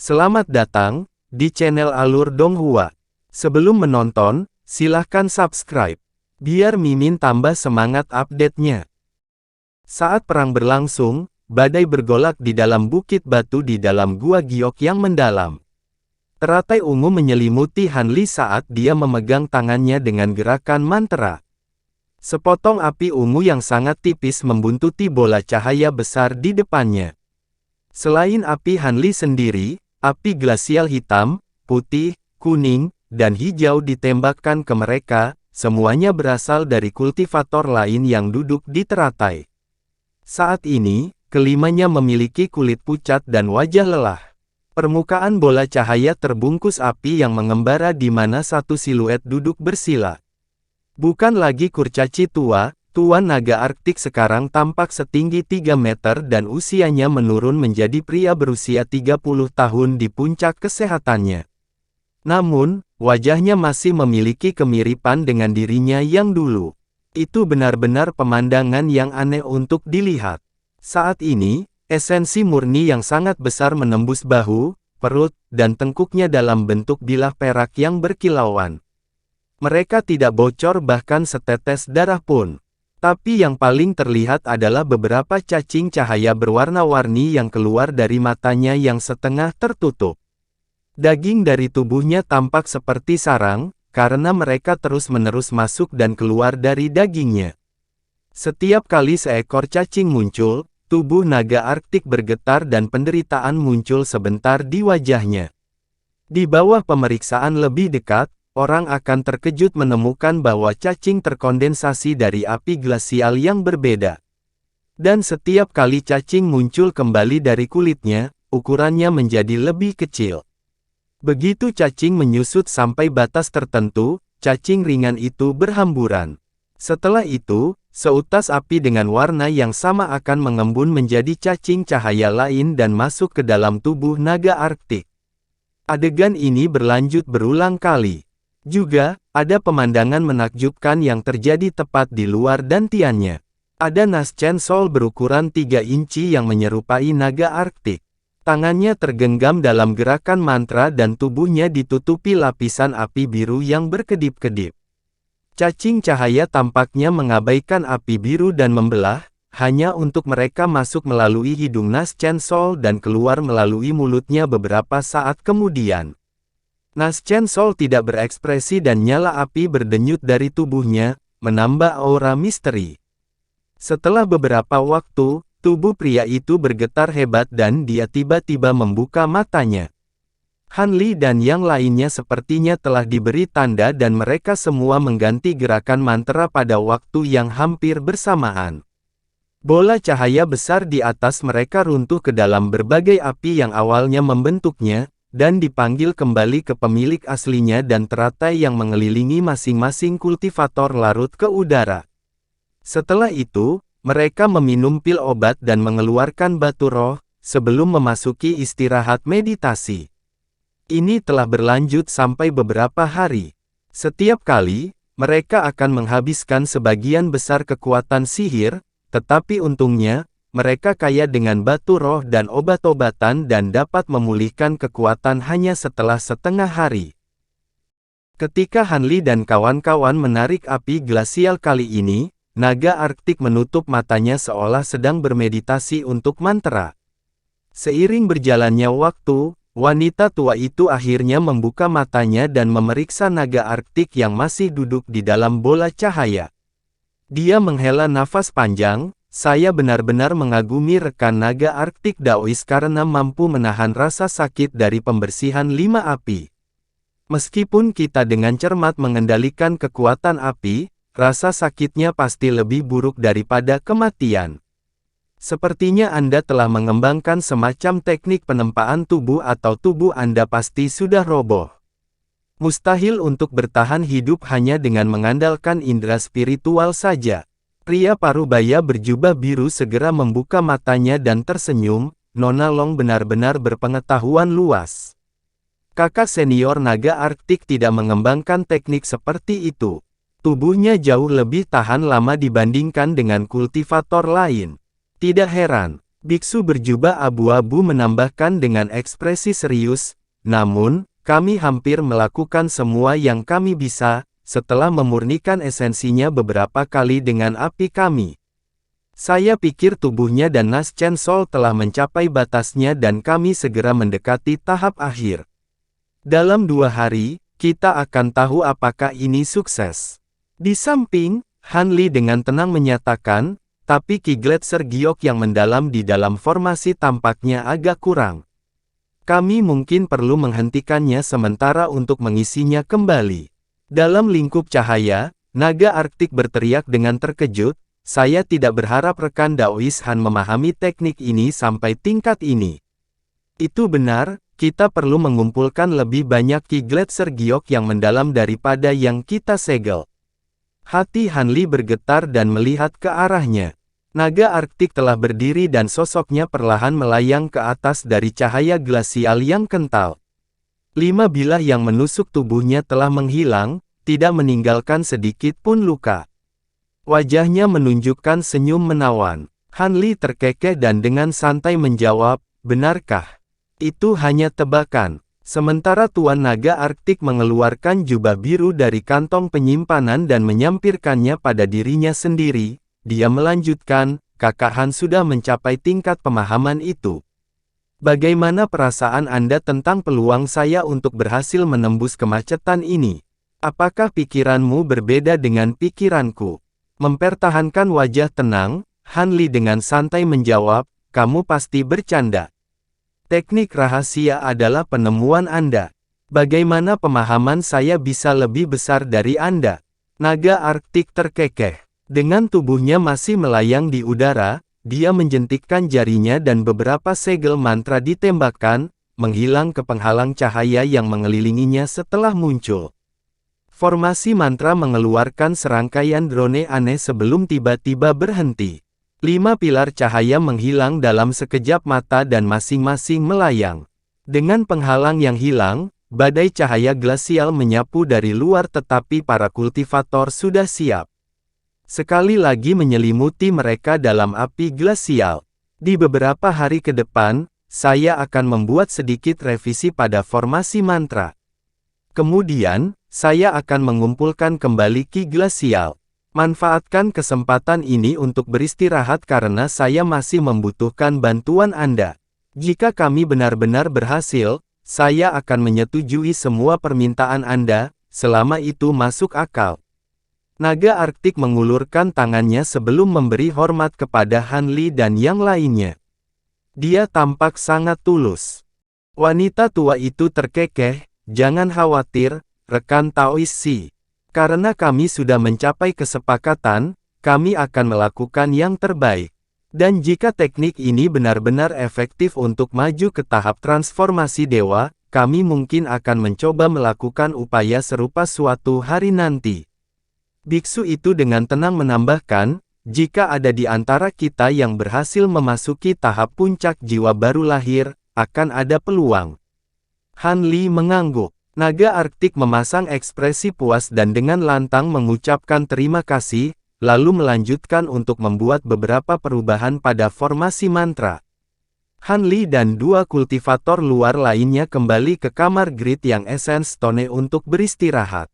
Selamat datang di channel Alur Donghua. Sebelum menonton, silahkan subscribe, biar Mimin tambah semangat update-nya. Saat perang berlangsung, badai bergolak di dalam bukit batu di dalam gua giok yang mendalam. Teratai ungu menyelimuti Han Li saat dia memegang tangannya dengan gerakan mantra. Sepotong api ungu yang sangat tipis membuntuti bola cahaya besar di depannya. Selain api Han Li sendiri, api glasial hitam, putih, kuning, dan hijau ditembakkan ke mereka, semuanya berasal dari kultivator lain yang duduk di teratai. Saat ini, kelimanya memiliki kulit pucat dan wajah lelah. Permukaan bola cahaya terbungkus api yang mengembara di mana satu siluet duduk bersila. Bukan lagi kurcaci tua, Tuan Naga Arktik sekarang tampak setinggi 3 meter dan usianya menurun menjadi pria berusia 30 tahun di puncak kesehatannya. Namun, wajahnya masih memiliki kemiripan dengan dirinya yang dulu. Itu benar-benar pemandangan yang aneh untuk dilihat. Saat ini, esensi murni yang sangat besar menembus bahu, perut, dan tengkuknya dalam bentuk bilah perak yang berkilauan. Mereka tidak bocor bahkan setetes darah pun. Tapi yang paling terlihat adalah beberapa cacing cahaya berwarna-warni yang keluar dari matanya yang setengah tertutup. Daging dari tubuhnya tampak seperti sarang, karena mereka terus-menerus masuk dan keluar dari dagingnya. Setiap kali seekor cacing muncul, tubuh naga Arktik bergetar dan penderitaan muncul sebentar di wajahnya. Di bawah pemeriksaan lebih dekat, orang akan terkejut menemukan bahwa cacing terkondensasi dari api glasial yang berbeda. Dan setiap kali cacing muncul kembali dari kulitnya, ukurannya menjadi lebih kecil. Begitu cacing menyusut sampai batas tertentu, cacing ringan itu berhamburan. Setelah itu, seutas api dengan warna yang sama akan mengembun menjadi cacing cahaya lain dan masuk ke dalam tubuh naga Arktik. Adegan ini berlanjut berulang kali. Juga, ada pemandangan menakjubkan yang terjadi tepat di luar dantiannya. Ada Naschen Sol berukuran 3 inci yang menyerupai naga Arktik. Tangannya tergenggam dalam gerakan mantra dan tubuhnya ditutupi lapisan api biru yang berkedip-kedip. Cacing cahaya tampaknya mengabaikan api biru dan membelah, hanya untuk mereka masuk melalui hidung Naschen Sol dan keluar melalui mulutnya beberapa saat kemudian. Naschen Sol tidak berekspresi dan nyala api berdenyut dari tubuhnya, menambah aura misteri. Setelah beberapa waktu, tubuh pria itu bergetar hebat dan dia tiba-tiba membuka matanya. Han Li dan yang lainnya sepertinya telah diberi tanda dan mereka semua mengganti gerakan mantra pada waktu yang hampir bersamaan. Bola cahaya besar di atas mereka runtuh ke dalam berbagai api yang awalnya membentuknya, dan dipanggil kembali ke pemilik aslinya dan teratai yang mengelilingi masing-masing kultivator larut ke udara. Setelah itu, mereka meminum pil obat dan mengeluarkan batu roh, sebelum memasuki istirahat meditasi. Ini telah berlanjut sampai beberapa hari. Setiap kali, mereka akan menghabiskan sebagian besar kekuatan sihir, tetapi untungnya, mereka kaya dengan batu roh dan obat-obatan dan dapat memulihkan kekuatan hanya setelah setengah hari. Ketika Han Li dan kawan-kawan menarik api glasial kali ini, naga Arktik menutup matanya seolah sedang bermeditasi untuk mantra. Seiring berjalannya waktu, wanita tua itu akhirnya membuka matanya dan memeriksa naga Arktik yang masih duduk di dalam bola cahaya. Dia menghela nafas panjang. Saya benar-benar mengagumi rekan naga Arktik Daois karena mampu menahan rasa sakit dari pembersihan 5 api. Meskipun kita dengan cermat mengendalikan kekuatan api, rasa sakitnya pasti lebih buruk daripada kematian. Sepertinya Anda telah mengembangkan semacam teknik penempaan tubuh atau tubuh Anda pasti sudah roboh. Mustahil untuk bertahan hidup hanya dengan mengandalkan indera spiritual saja. Pria parubaya berjubah biru segera membuka matanya dan tersenyum. Nona Long benar-benar berpengetahuan luas. Kakak senior naga Arktik tidak mengembangkan teknik seperti itu. Tubuhnya jauh lebih tahan lama dibandingkan dengan kultivator lain. Tidak heran, Biksu berjubah abu-abu menambahkan dengan ekspresi serius, namun, kami hampir melakukan semua yang kami bisa, setelah memurnikan esensinya beberapa kali dengan api kami. Saya pikir tubuhnya dan Nas Chen Sol telah mencapai batasnya dan kami segera mendekati tahap akhir. Dalam 2 hari, kita akan tahu apakah ini sukses. Di samping, Han Li dengan tenang menyatakan, tapi Ki Gletser Giok yang mendalam di dalam formasi tampaknya agak kurang. Kami mungkin perlu menghentikannya sementara untuk mengisinya kembali. Dalam lingkup cahaya, naga Arktik berteriak dengan terkejut, saya tidak berharap rekan Daois Han memahami teknik ini sampai tingkat ini. Itu benar, kita perlu mengumpulkan lebih banyak Ki Gletser Giok yang mendalam daripada yang kita segel. Hati Han Li bergetar dan melihat ke arahnya. Naga Arktik telah berdiri dan sosoknya perlahan melayang ke atas dari cahaya glasial yang kental. 5 bilah yang menusuk tubuhnya telah menghilang, tidak meninggalkan sedikit pun luka. Wajahnya menunjukkan senyum menawan. Han Li terkekeh dan dengan santai menjawab, benarkah? Itu hanya tebakan. Sementara Tuan Naga Arktik mengeluarkan jubah biru dari kantong penyimpanan dan menyampirkannya pada dirinya sendiri, dia melanjutkan, Kakak Han sudah mencapai tingkat pemahaman itu. Bagaimana perasaan Anda tentang peluang saya untuk berhasil menembus kemacetan ini? Apakah pikiranmu berbeda dengan pikiranku? Mempertahankan wajah tenang, Han Li dengan santai menjawab, kamu pasti bercanda. Teknik rahasia adalah penemuan Anda. Bagaimana pemahaman saya bisa lebih besar dari Anda? Naga Arktik terkekeh. Dengan tubuhnya masih melayang di udara, dia menjentikkan jarinya dan beberapa segel mantra ditembakkan, menghilang ke penghalang cahaya yang mengelilinginya setelah muncul. Formasi mantra mengeluarkan serangkaian drone aneh sebelum tiba-tiba berhenti. 5 pilar cahaya menghilang dalam sekejap mata dan masing-masing melayang. Dengan penghalang yang hilang, badai cahaya glasial menyapu dari luar tetapi para kultivator sudah siap. Sekali lagi menyelimuti mereka dalam api glasial. Di beberapa hari ke depan, saya akan membuat sedikit revisi pada formasi mantra. Kemudian, saya akan mengumpulkan kembali Ki glasial. Manfaatkan kesempatan ini untuk beristirahat karena saya masih membutuhkan bantuan Anda. Jika kami benar-benar berhasil, saya akan menyetujui semua permintaan Anda, selama itu masuk akal. Naga Arktik mengulurkan tangannya sebelum memberi hormat kepada Han Li dan yang lainnya. Dia tampak sangat tulus. Wanita tua itu terkekeh, jangan khawatir, rekan Taois Si. Karena kami sudah mencapai kesepakatan, kami akan melakukan yang terbaik. Dan jika teknik ini benar-benar efektif untuk maju ke tahap transformasi dewa, kami mungkin akan mencoba melakukan upaya serupa suatu hari nanti. Biksu itu dengan tenang menambahkan, jika ada di antara kita yang berhasil memasuki tahap puncak jiwa baru lahir, akan ada peluang. Han Li mengangguk. Naga Arktik memasang ekspresi puas dan dengan lantang mengucapkan terima kasih, lalu melanjutkan untuk membuat beberapa perubahan pada formasi mantra. Han Li dan 2 kultivator luar lainnya kembali ke kamar grid yang Essence Stone untuk beristirahat.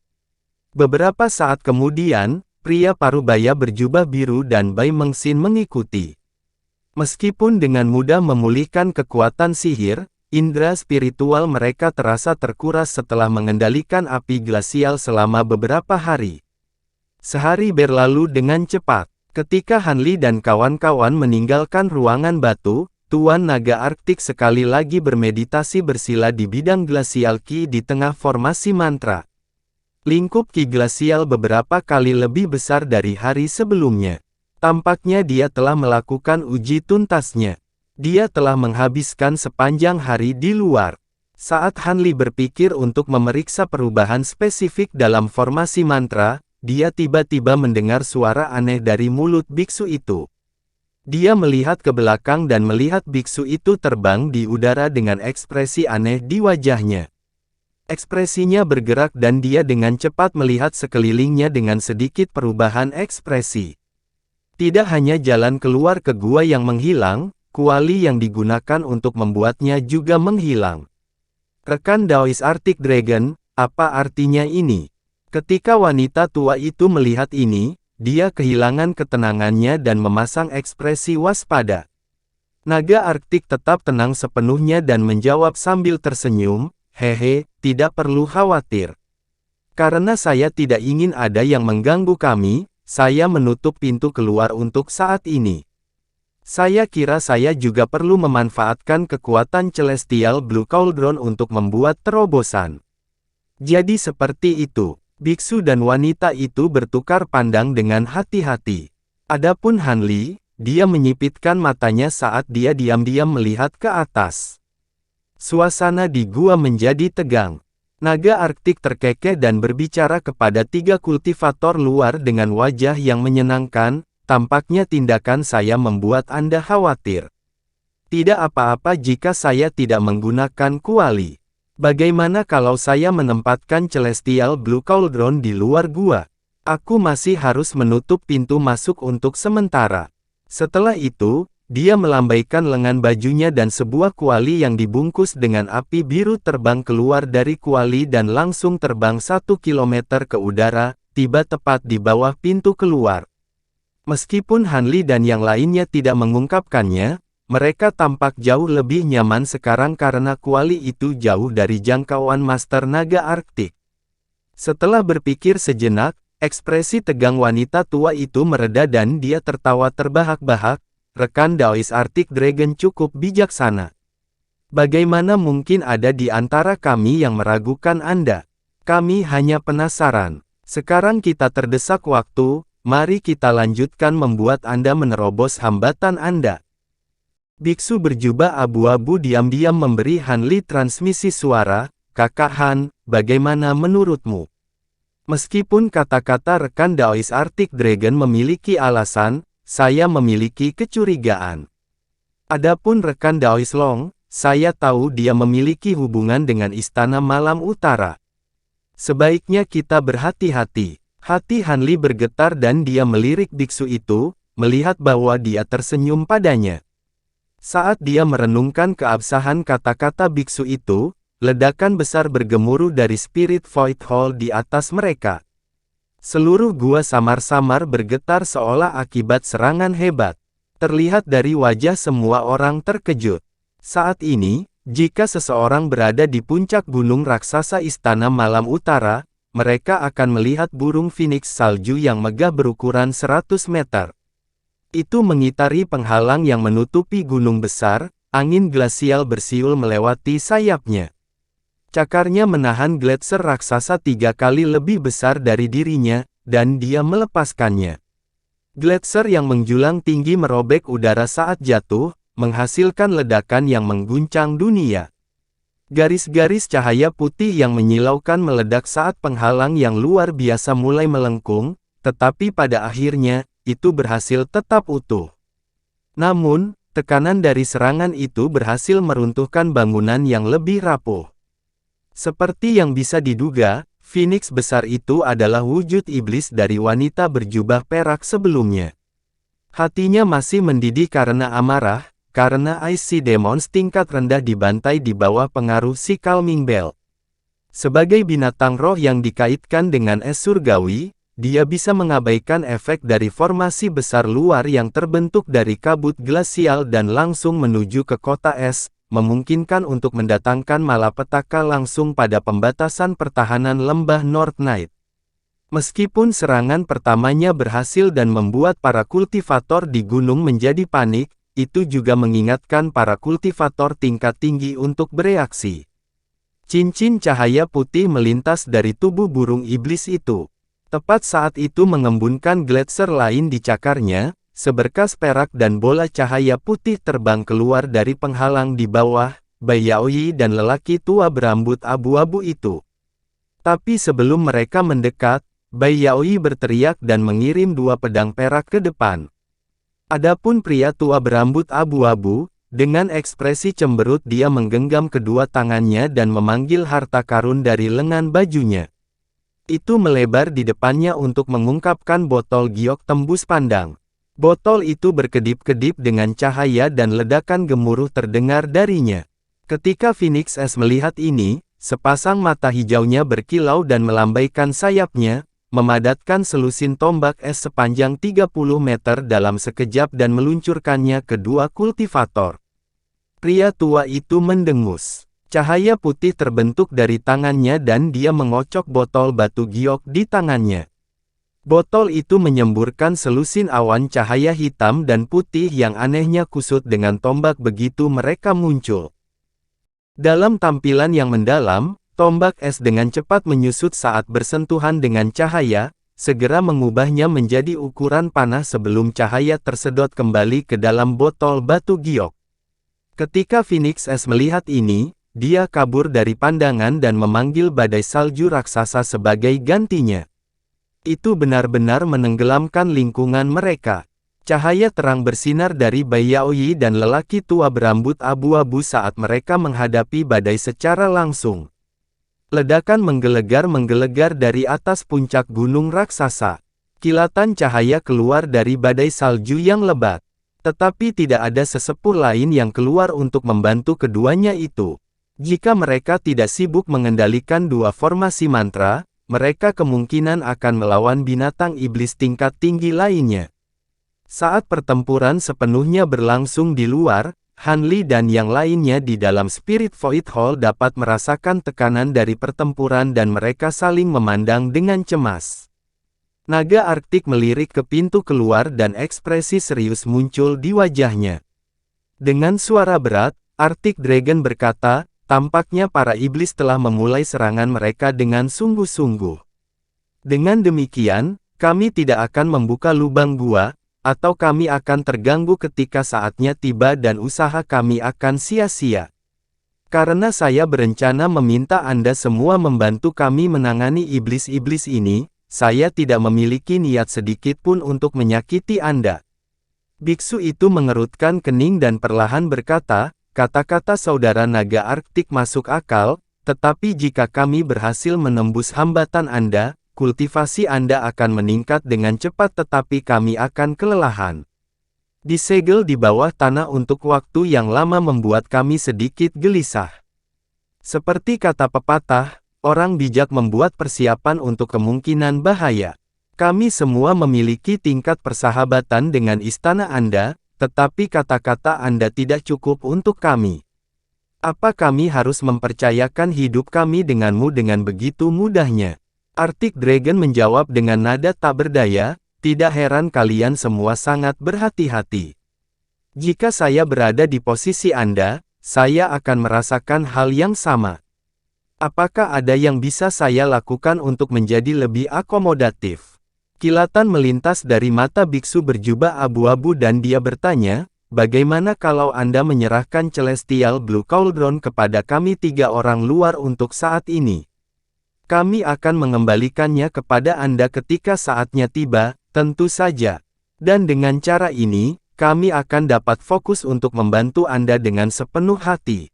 Beberapa saat kemudian, pria parubaya berjubah biru dan Bai Mengxin mengikuti. Meskipun dengan mudah memulihkan kekuatan sihir, indera spiritual mereka terasa terkuras setelah mengendalikan api glasial selama beberapa hari. Sehari berlalu dengan cepat. Ketika Han Li dan kawan-kawan meninggalkan ruangan batu, Tuan Naga Arktik sekali lagi bermeditasi bersila di bidang glasial Ki di tengah formasi mantra. Lingkup Ki glasial beberapa kali lebih besar dari hari sebelumnya. Tampaknya dia telah melakukan uji tuntasnya. Dia telah menghabiskan sepanjang hari di luar. Saat Han Li berpikir untuk memeriksa perubahan spesifik dalam formasi mantra, dia tiba-tiba mendengar suara aneh dari mulut biksu itu. Dia melihat ke belakang dan melihat biksu itu terbang di udara dengan ekspresi aneh di wajahnya. Ekspresinya bergerak dan dia dengan cepat melihat sekelilingnya dengan sedikit perubahan ekspresi. Tidak hanya jalan keluar ke gua yang menghilang, kuali yang digunakan untuk membuatnya juga menghilang. Rekan Daois Arctic Dragon, apa artinya ini? Ketika wanita tua itu melihat ini, dia kehilangan ketenangannya dan memasang ekspresi waspada. Naga Arktik tetap tenang sepenuhnya dan menjawab sambil tersenyum, "Hehe, tidak perlu khawatir. Karena saya tidak ingin ada yang mengganggu kami, saya menutup pintu keluar untuk saat ini. Saya kira saya juga perlu memanfaatkan kekuatan Celestial Blue Cauldron untuk membuat terobosan." Jadi seperti itu. Biksu dan wanita itu bertukar pandang dengan hati-hati. Adapun Han Li, dia menyipitkan matanya saat dia diam-diam melihat ke atas. Suasana di gua menjadi tegang. Naga Arktik terkekeh dan berbicara kepada 3 kultivator luar dengan wajah yang menyenangkan, "Tampaknya tindakan saya membuat Anda khawatir. Tidak apa-apa jika saya tidak menggunakan kuali. Bagaimana kalau saya menempatkan Celestial Blue Cauldron di luar gua? Aku masih harus menutup pintu masuk untuk sementara." Setelah itu, dia melambaikan lengan bajunya dan sebuah kuali yang dibungkus dengan api biru terbang keluar dari kuali dan langsung terbang 1 kilometer ke udara, tiba tepat di bawah pintu keluar. Meskipun Han Li dan yang lainnya tidak mengungkapkannya, mereka tampak jauh lebih nyaman sekarang karena kuali itu jauh dari jangkauan Master Naga Arktik. Setelah berpikir sejenak, ekspresi tegang wanita tua itu mereda dan dia tertawa terbahak-bahak. "Rekan Daois Arctic Dragon cukup bijaksana. Bagaimana mungkin ada di antara kami yang meragukan Anda? Kami hanya penasaran. Sekarang kita terdesak waktu, mari kita lanjutkan membuat Anda menerobos hambatan Anda." Biksu berjubah abu-abu diam-diam memberi Han Li transmisi suara, "Kakak Han, bagaimana menurutmu?" Meskipun kata-kata rekan Daois Arctic Dragon memiliki alasan, saya memiliki kecurigaan. Adapun rekan Daois Long, saya tahu dia memiliki hubungan dengan Istana Malam Utara. Sebaiknya kita berhati-hati. Hati Han Li bergetar dan dia melirik biksu itu, melihat bahwa dia tersenyum padanya. Saat dia merenungkan keabsahan kata-kata biksu itu, ledakan besar bergemuruh dari Spirit Void Hall di atas mereka. Seluruh gua samar-samar bergetar seolah akibat serangan hebat. Terlihat dari wajah semua orang terkejut. Saat ini, jika seseorang berada di puncak gunung raksasa Istana Malam Utara, mereka akan melihat burung phoenix salju yang megah berukuran 100 meter. Itu mengitari penghalang yang menutupi gunung besar, angin glasial bersiul melewati sayapnya. Cakarnya menahan gletser raksasa 3 kali lebih besar dari dirinya, dan dia melepaskannya. Gletser yang menjulang tinggi merobek udara saat jatuh, menghasilkan ledakan yang mengguncang dunia. Garis-garis cahaya putih yang menyilaukan meledak saat penghalang yang luar biasa mulai melengkung, tetapi pada akhirnya, itu berhasil tetap utuh. Namun, tekanan dari serangan itu berhasil meruntuhkan bangunan yang lebih rapuh. Seperti yang bisa diduga, Phoenix besar itu adalah wujud iblis dari wanita berjubah perak sebelumnya. Hatinya masih mendidih karena amarah, karena Icy Demons tingkat rendah dibantai di bawah pengaruh si Calming Bell. Sebagai binatang roh yang dikaitkan dengan es surgawi, dia bisa mengabaikan efek dari formasi besar luar yang terbentuk dari kabut glasial dan langsung menuju ke kota es, memungkinkan untuk mendatangkan malapetaka langsung pada pembatasan pertahanan lembah North Night. Meskipun serangan pertamanya berhasil dan membuat para kultivator di gunung menjadi panik, itu juga mengingatkan para kultivator tingkat tinggi untuk bereaksi. Cincin cahaya putih melintas dari tubuh burung iblis itu. Tepat saat itu mengembunkan gletser lain di cakarnya, seberkas perak dan bola cahaya putih terbang keluar dari penghalang di bawah, Bai Yaoyi dan lelaki tua berambut abu-abu itu. Tapi sebelum mereka mendekat, Bai Yaoyi berteriak dan mengirim 2 pedang perak ke depan. Adapun pria tua berambut abu-abu, dengan ekspresi cemberut dia menggenggam kedua tangannya dan memanggil harta karun dari lengan bajunya. Itu melebar di depannya untuk mengungkapkan botol giok tembus pandang. Botol itu berkedip-kedip dengan cahaya dan ledakan gemuruh terdengar darinya. Ketika Phoenix Es melihat ini, sepasang mata hijaunya berkilau dan melambaikan sayapnya, memadatkan selusin tombak es sepanjang 30 meter dalam sekejap dan meluncurkannya ke dua kultivator. Pria tua itu mendengus. Cahaya putih terbentuk dari tangannya dan dia mengocok botol batu giok di tangannya. Botol itu menyemburkan selusin awan cahaya hitam dan putih yang anehnya kusut dengan tombak begitu mereka muncul. Dalam tampilan yang mendalam, tombak es dengan cepat menyusut saat bersentuhan dengan cahaya, segera mengubahnya menjadi ukuran panah sebelum cahaya tersedot kembali ke dalam botol batu giok. Ketika Phoenix Es melihat ini, dia kabur dari pandangan dan memanggil badai salju raksasa sebagai gantinya. Itu benar-benar menenggelamkan lingkungan mereka. Cahaya terang bersinar dari Bai Yaoyi dan lelaki tua berambut abu-abu saat mereka menghadapi badai secara langsung. Ledakan menggelegar dari atas puncak gunung raksasa. Kilatan cahaya keluar dari badai salju yang lebat. Tetapi tidak ada sesepuh lain yang keluar untuk membantu keduanya itu. Jika mereka tidak sibuk mengendalikan dua formasi mantra, mereka kemungkinan akan melawan binatang iblis tingkat tinggi lainnya. Saat pertempuran sepenuhnya berlangsung di luar, Han Li dan yang lainnya di dalam Spirit Void Hall dapat merasakan tekanan dari pertempuran dan mereka saling memandang dengan cemas. Naga Arktik melirik ke pintu keluar dan ekspresi serius muncul di wajahnya. Dengan suara berat, Arctic Dragon berkata, tampaknya para iblis telah memulai serangan mereka dengan sungguh-sungguh. Dengan demikian, kami tidak akan membuka lubang gua, atau kami akan terganggu ketika saatnya tiba dan usaha kami akan sia-sia. Karena saya berencana meminta Anda semua membantu kami menangani iblis-iblis ini, saya tidak memiliki niat sedikit pun untuk menyakiti Anda. Biksu itu mengerutkan kening dan perlahan berkata, kata-kata saudara naga Arktik masuk akal, tetapi jika kami berhasil menembus hambatan Anda, kultivasi Anda akan meningkat dengan cepat tetapi kami akan kelelahan. Disegel di bawah tanah untuk waktu yang lama membuat kami sedikit gelisah. Seperti kata pepatah, orang bijak membuat persiapan untuk kemungkinan bahaya. Kami semua memiliki tingkat persahabatan dengan istana Anda, tetapi kata-kata Anda tidak cukup untuk kami. Apa kami harus mempercayakan hidup kami denganmu dengan begitu mudahnya? Arctic Dragon menjawab dengan nada tak berdaya, tidak heran kalian semua sangat berhati-hati. Jika saya berada di posisi Anda, saya akan merasakan hal yang sama. Apakah ada yang bisa saya lakukan untuk menjadi lebih akomodatif? Kilatan melintas dari mata biksu berjubah abu-abu dan dia bertanya, bagaimana kalau Anda menyerahkan Celestial Blue Cauldron kepada kami tiga orang luar untuk saat ini? Kami akan mengembalikannya kepada Anda ketika saatnya tiba, tentu saja. Dan dengan cara ini, kami akan dapat fokus untuk membantu Anda dengan sepenuh hati.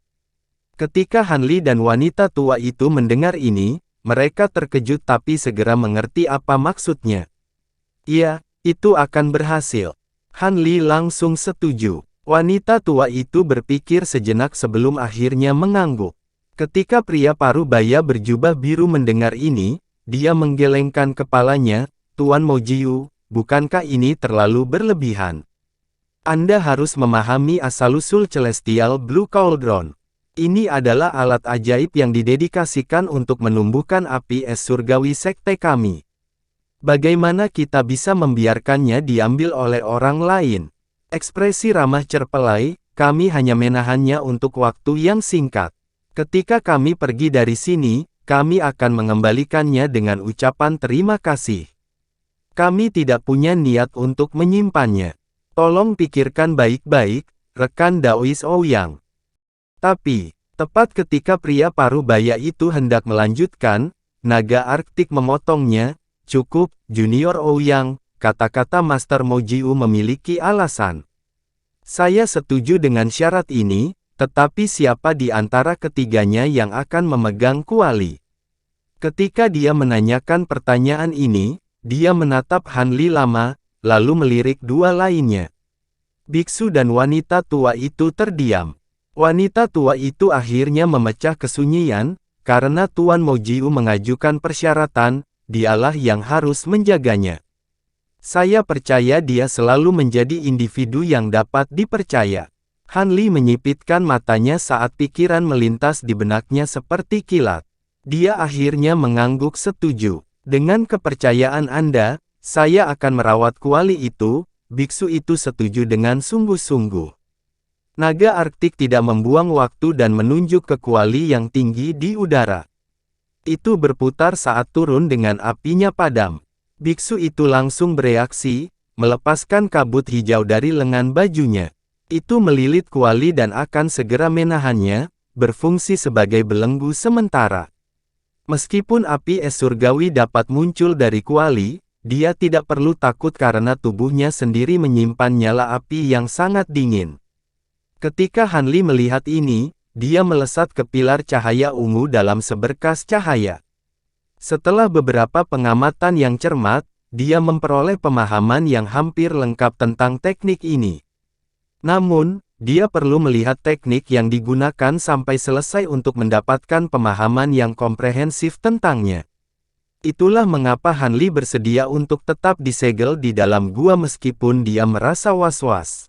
Ketika Han Li dan wanita tua itu mendengar ini, mereka terkejut tapi segera mengerti apa maksudnya. Iya, itu akan berhasil. Han Li langsung setuju. Wanita tua itu berpikir sejenak sebelum akhirnya mengangguk. Ketika pria paruh baya berjubah biru mendengar ini, dia menggelengkan kepalanya, Tuan Mojiu, bukankah ini terlalu berlebihan? Anda harus memahami asal-usul Celestial Blue Cauldron. Ini adalah alat ajaib yang didedikasikan untuk menumbuhkan api es surgawi sekte kami. Bagaimana kita bisa membiarkannya diambil oleh orang lain? Ekspresi ramah Cerpelai, kami hanya menahannya untuk waktu yang singkat. Ketika kami pergi dari sini, kami akan mengembalikannya dengan ucapan terima kasih. Kami tidak punya niat untuk menyimpannya. Tolong pikirkan baik-baik, rekan Daois Ouyang. Tapi, tepat ketika pria paruh baya itu hendak melanjutkan, naga Arktik memotongnya. Cukup, Junior Ouyang, kata-kata Master Mojiu memiliki alasan. Saya setuju dengan syarat ini, tetapi siapa di antara ketiganya yang akan memegang kuali? Ketika dia menanyakan pertanyaan ini, dia menatap Han Li lama, lalu melirik dua lainnya. Biksu dan wanita tua itu terdiam. Wanita tua itu akhirnya memecah kesunyian, karena Tuan Mojiu mengajukan persyaratan, dialah yang harus menjaganya. Saya percaya dia selalu menjadi individu yang dapat dipercaya. Han Li menyipitkan matanya saat pikiran melintas di benaknya seperti kilat. Dia akhirnya mengangguk setuju. Dengan kepercayaan Anda, saya akan merawat kuali itu. Biksu itu setuju dengan sungguh-sungguh. Naga Arktik tidak membuang waktu dan menunjuk ke kuali yang tinggi di udara. Itu berputar saat turun dengan apinya padam. Biksu itu langsung bereaksi, melepaskan kabut hijau dari lengan bajunya. Itu melilit kuali dan akan segera menahannya, berfungsi sebagai belenggu sementara. Meskipun api es surgawi dapat muncul dari kuali, dia tidak perlu takut karena tubuhnya sendiri menyimpan nyala api yang sangat dingin. Ketika Han Li melihat ini, dia melesat ke pilar cahaya ungu dalam seberkas cahaya. Setelah beberapa pengamatan yang cermat, dia memperoleh pemahaman yang hampir lengkap tentang teknik ini. Namun, dia perlu melihat teknik yang digunakan sampai selesai untuk mendapatkan pemahaman yang komprehensif tentangnya. Itulah mengapa Han Li bersedia untuk tetap disegel di dalam gua meskipun dia merasa was-was.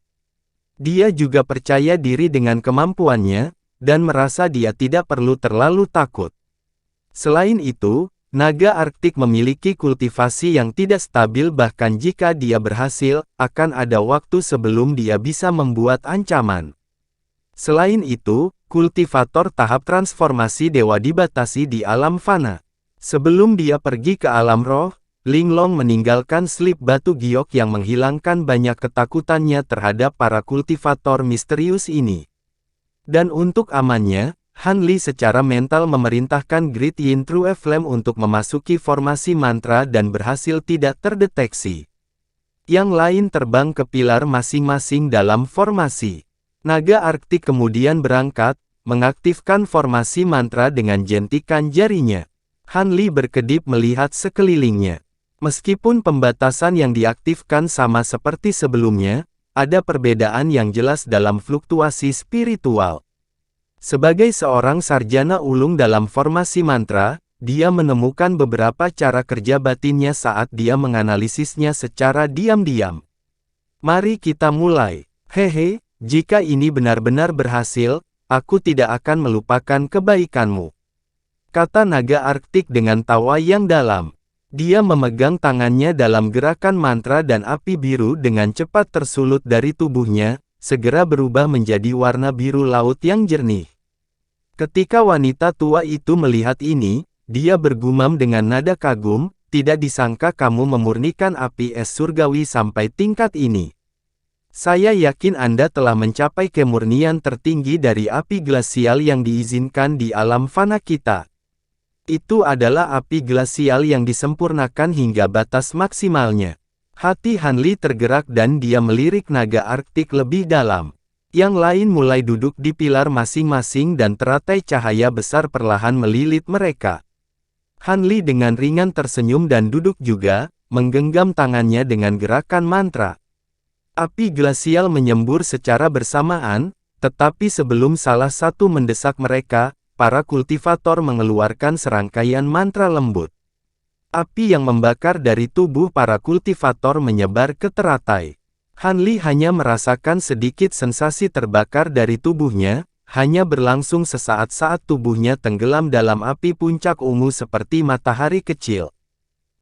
Dia juga percaya diri dengan kemampuannya, dan merasa dia tidak perlu terlalu takut. Selain itu, naga Arktik memiliki kultivasi yang tidak stabil bahkan jika dia berhasil, akan ada waktu sebelum dia bisa membuat ancaman. Selain itu, kultivator tahap transformasi dewa dibatasi di alam fana. Sebelum dia pergi ke alam roh, Linglong meninggalkan slip batu giok yang menghilangkan banyak ketakutannya terhadap para kultivator misterius ini. Dan untuk amannya, Han Li secara mental memerintahkan Great Yin True Flame untuk memasuki formasi mantra dan berhasil tidak terdeteksi. Yang lain terbang ke pilar masing-masing dalam formasi. Naga Arktik kemudian berangkat, mengaktifkan formasi mantra dengan jentikan jarinya. Han Li berkedip melihat sekelilingnya. Meskipun pembatasan yang diaktifkan sama seperti sebelumnya, ada perbedaan yang jelas dalam fluktuasi spiritual. Sebagai seorang sarjana ulung dalam formasi mantra, dia menemukan beberapa cara kerja batinnya saat dia menganalisisnya secara diam-diam. Mari kita mulai. Hehe, jika ini benar-benar berhasil, aku tidak akan melupakan kebaikanmu. Kata naga Arktik dengan tawa yang dalam. Dia memegang tangannya dalam gerakan mantra dan api biru dengan cepat tersulut dari tubuhnya, segera berubah menjadi warna biru laut yang jernih. Ketika wanita tua itu melihat ini, dia bergumam dengan nada kagum, tidak disangka kamu memurnikan api es surgawi sampai tingkat ini. Saya yakin Anda telah mencapai kemurnian tertinggi dari api glasial yang diizinkan di alam fana kita. Itu adalah api glasial yang disempurnakan hingga batas maksimalnya. Hati Han Li tergerak dan dia melirik naga Arktik lebih dalam. Yang lain mulai duduk di pilar masing-masing dan teratai cahaya besar perlahan melilit mereka. Han Li dengan ringan tersenyum dan duduk juga, menggenggam tangannya dengan gerakan mantra. Api glasial menyembur secara bersamaan, tetapi sebelum salah satu mendesak mereka, para kultivator mengeluarkan serangkaian mantra lembut. Api yang membakar dari tubuh para kultivator menyebar ke teratai. Han Li hanya merasakan sedikit sensasi terbakar dari tubuhnya, hanya berlangsung sesaat saat tubuhnya tenggelam dalam api puncak ungu seperti matahari kecil.